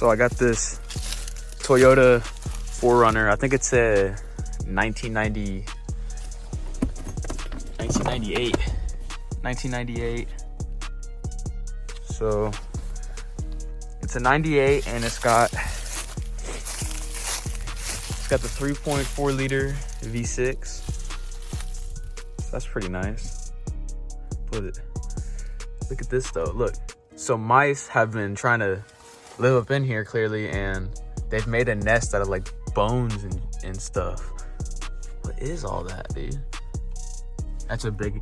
So I got this Toyota 4Runner. I think it's a 1998. So it's a 98 and it's got the 3.4 liter V6. So that's pretty nice. Look at this though, look. So mice have been trying to live up in here clearly, and they've made a nest out of like bones and stuff. What is all that, dude? That's a big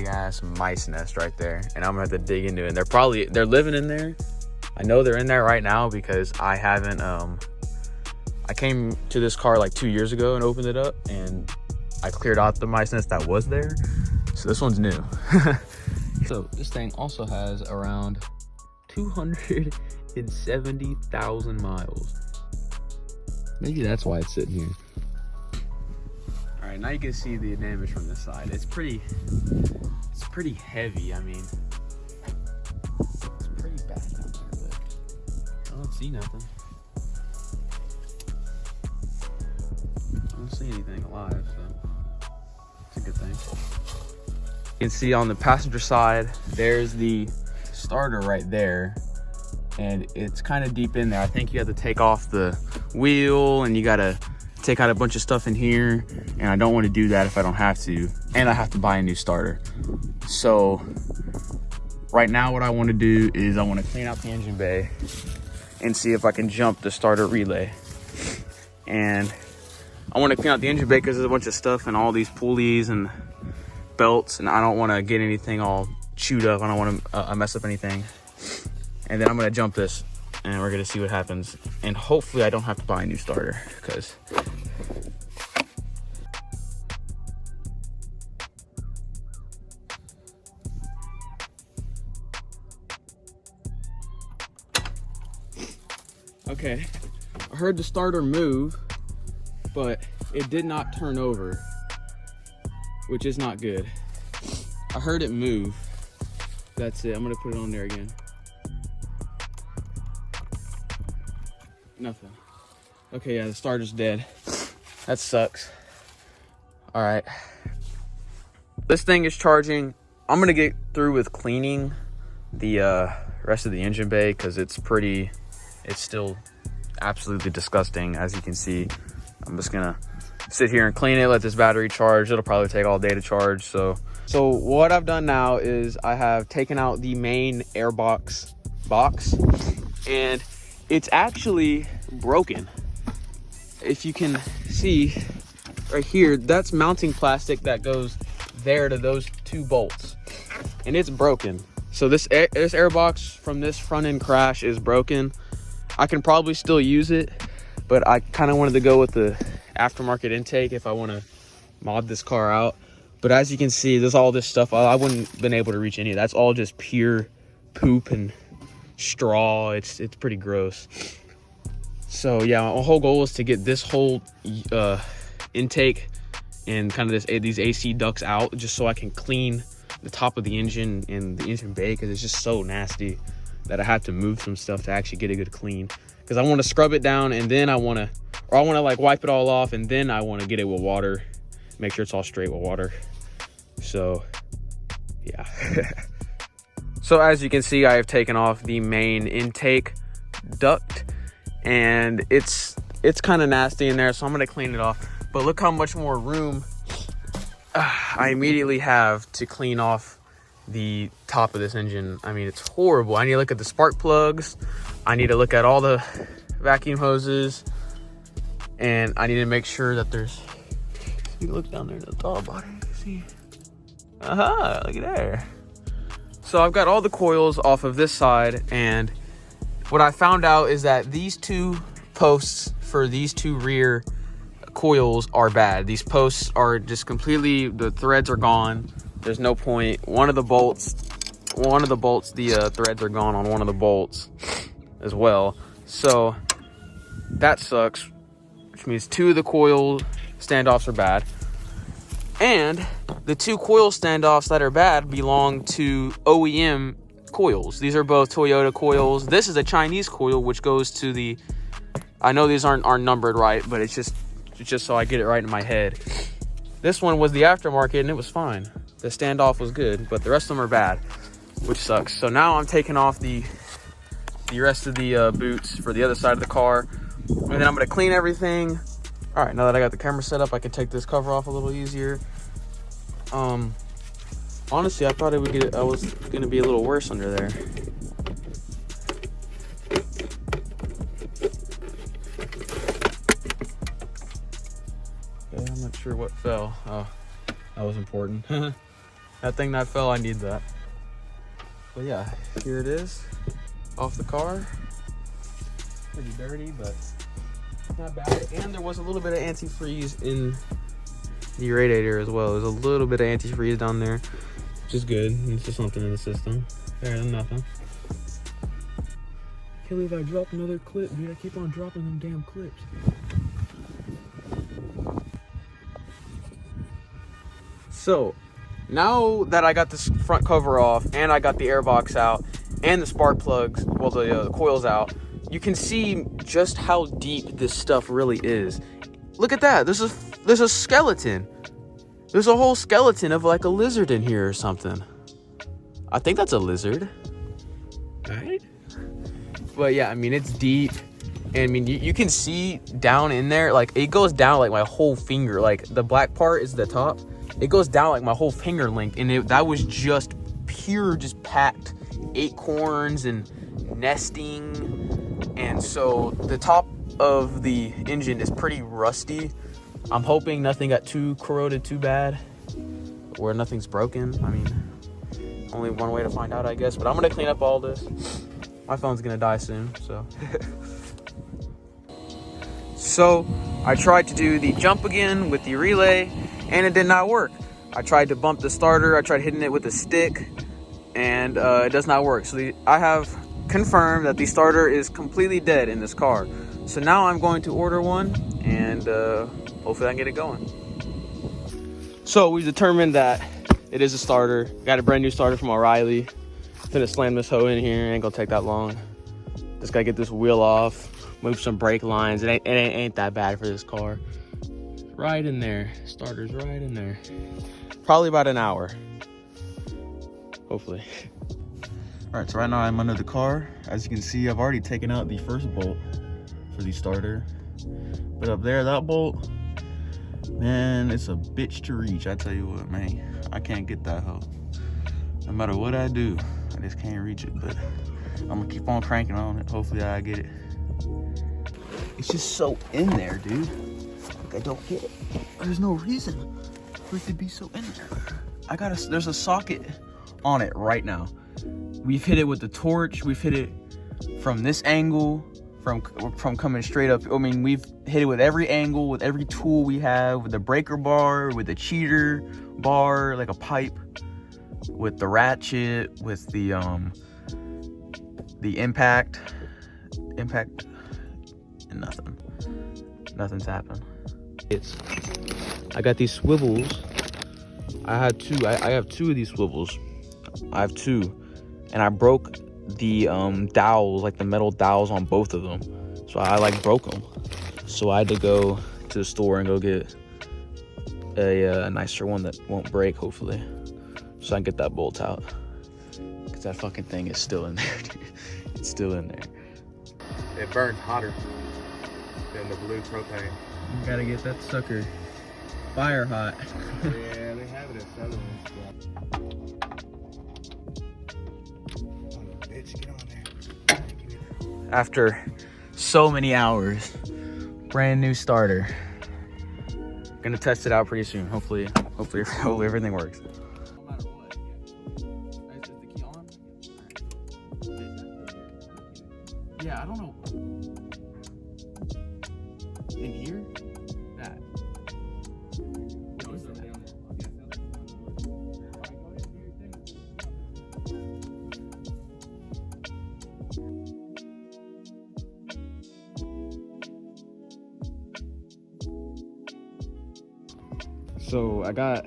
ass mice nest right there, and I'm gonna have to dig into it. And they're living in there. I know they're in there right now because I haven't I came to this car like 2 years ago and opened it up, and I cleared out the mice nest that was there. So this one's new. So this thing also has around 270,000 miles. Maybe that's why it's sitting here. All right, now you can see the damage from this side. It's pretty heavy. I mean, it's pretty bad out there, but I don't see nothing. I don't see anything alive, so it's a good thing. You can see on the passenger side, there's the starter right there, and it's kind of deep in there. I think you have to take off the wheel, and you gotta take out a bunch of stuff in here, and I don't want to do that if I don't have to, and I have to buy a new starter. So right now what I want to do is I want to clean out the engine bay and see if I can jump the starter relay. And I want to clean out the engine bay because there's a bunch of stuff and all these pulleys and belts, and I don't want to get anything all chewed up. I don't want to mess up anything. And then I'm going to jump this, and we're going to see what happens. And hopefully I don't have to buy a new starter, because okay, I heard the starter move, but it did not turn over, which is not good. I heard it move. That's it. I'm gonna put it on there again. Nothing. Okay, yeah, the starter's dead. That sucks. All right. This thing is charging. I'm gonna get through with cleaning the rest of the engine bay because it's still absolutely disgusting, as you can see. I'm just gonna sit here and clean it, let this battery charge. It'll probably take all day to charge. So what I've done now is I have taken out the main airbox box, and it's actually broken. If you can see right here, that's mounting plastic that goes there to those two bolts, and it's broken. So this airbox from this front end crash is broken. I can probably still use it, but I kind of wanted to go with the aftermarket intake if I want to mod this car out. But as you can see, there's all this stuff. I wouldn't have been able to reach any of that. That's all just pure poop and straw. It's pretty gross. So yeah, my whole goal is to get this whole intake and kind of these AC ducts out, just so I can clean the top of the engine and the engine bay, because it's just so nasty that I have to move some stuff to actually get a good clean. Because I want to scrub it down, and then I want to like wipe it all off, and then I want to get it with water, make sure it's all straight with water. So yeah. So as you can see, I have taken off the main intake duct, and it's kind of nasty in there, so I'm going to clean it off. But look how much more room I immediately have to clean off the top of this engine. I mean, it's horrible. I need to look at the spark plugs. I need to look at all the vacuum hoses, and I need to make sure that there's, you look down there at the throttle body, see? Look at there. So I've got all the coils off of this side, and what I found out is that these two posts for these two rear coils are bad. These posts are just completely, the threads are gone. There's no point. One of the bolts, the threads are gone on one of the bolts as well. So that sucks, which means two of the coil standoffs are bad. And the two coil standoffs that are bad belong to OEM coils. These are both Toyota coils. This is a Chinese coil, which goes to the, I know these aren't numbered right, but it's just so I get it right in my head. This one was the aftermarket and it was fine. The standoff was good, but the rest of them are bad, which sucks. So now I'm taking off the rest of the boots for the other side of the car, and then I'm gonna clean everything. All right, now that I got the camera set up, I can take this cover off a little easier. Honestly, I thought I was gonna be a little worse under there. Okay, I'm not sure what fell. Oh, that was important. That thing that fell, I need that. But yeah, here it is, off the car. Pretty dirty, but not bad. And there was a little bit of antifreeze in the radiator as well. There's a little bit of antifreeze down there, which is good. It's just something in the system. Better than nothing. Can't believe I dropped another clip, dude. I keep on dropping them damn clips. So now that I got this front cover off and I got the airbox out and the spark plugs, well, the coils out, you can see just how deep this stuff really is. Look at that. There's a skeleton. There's a whole skeleton of like a lizard in here or something. I think that's a lizard, right? But yeah, I mean, it's deep. And I mean, you can see down in there, like it goes down like my whole finger. Like the black part is the top. It goes down like my whole finger length. And that was just pure, just packed acorns and nesting. And so the top of the engine is pretty rusty. I'm hoping nothing got too corroded too bad, or nothing's broken. I mean, only one way to find out, I guess. But I'm gonna clean up all this. My phone's gonna die soon, so. So I tried to do the jump again with the relay, and it did not work. I tried to bump the starter. I tried hitting it with a stick, and it does not work. So I have confirmed that the starter is completely dead in this car. So now I'm going to order one, and hopefully I can get it going. So we've determined that it is a starter. Got a brand new starter from O'Reilly. Gonna slam this hoe in here. Ain't gonna take that long. Just gotta get this wheel off, move some brake lines. It ain't that bad for this car. Right in there. Starter's right in there. Probably about an hour. Hopefully. All right, so right now I'm under the car. As you can see, I've already taken out the first bolt for the starter. But up there, that bolt, man, it's a bitch to reach. I tell you what, man, I can't get that hoe. No matter what I do, I just can't reach it. But I'm gonna keep on cranking on it. Hopefully I get it. It's just so in there, dude. Like, I don't get it. There's no reason for it to be so in there. There's a socket on it right now. We've hit it with the torch. We've hit it from this angle, from coming straight up. I mean, we've hit it with every angle, with every tool we have, with the breaker bar, with the cheater bar, like a pipe, with the ratchet, with the impact, and nothing's happened. I got these swivels. I have two of these swivels. I have two, and I broke the dowels, like the metal dowels on both of them. So I like broke them. So I had to go to the store and go get a nicer one that won't break, hopefully, so I can get that bolt out. Cause that fucking thing is still in there, dude. It's still in there. It burns hotter than the blue propane. You gotta get that sucker fire hot. Yeah, they have it at Southern. Get on there. After so many hours, brand new starter. Gonna test it out pretty soon. Hopefully everything works. No matter what. Is the key on? Yeah, I don't know. In here? That. What is that? So I got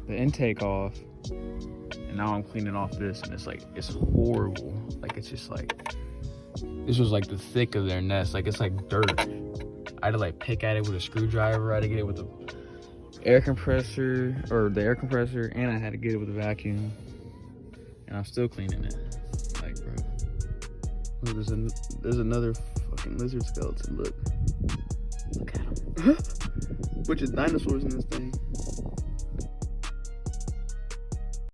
the intake off, and now I'm cleaning off this, and it's like, it's horrible. Like, it's just like, this was like the thick of their nest. Like, it's like dirt. I had to like pick at it with a screwdriver. I had to get it with the air compressor, and I had to get it with a vacuum. And I'm still cleaning it. Like, bro. Oh, there's another fucking lizard skeleton. Look at him. Bunch of dinosaurs in this thing.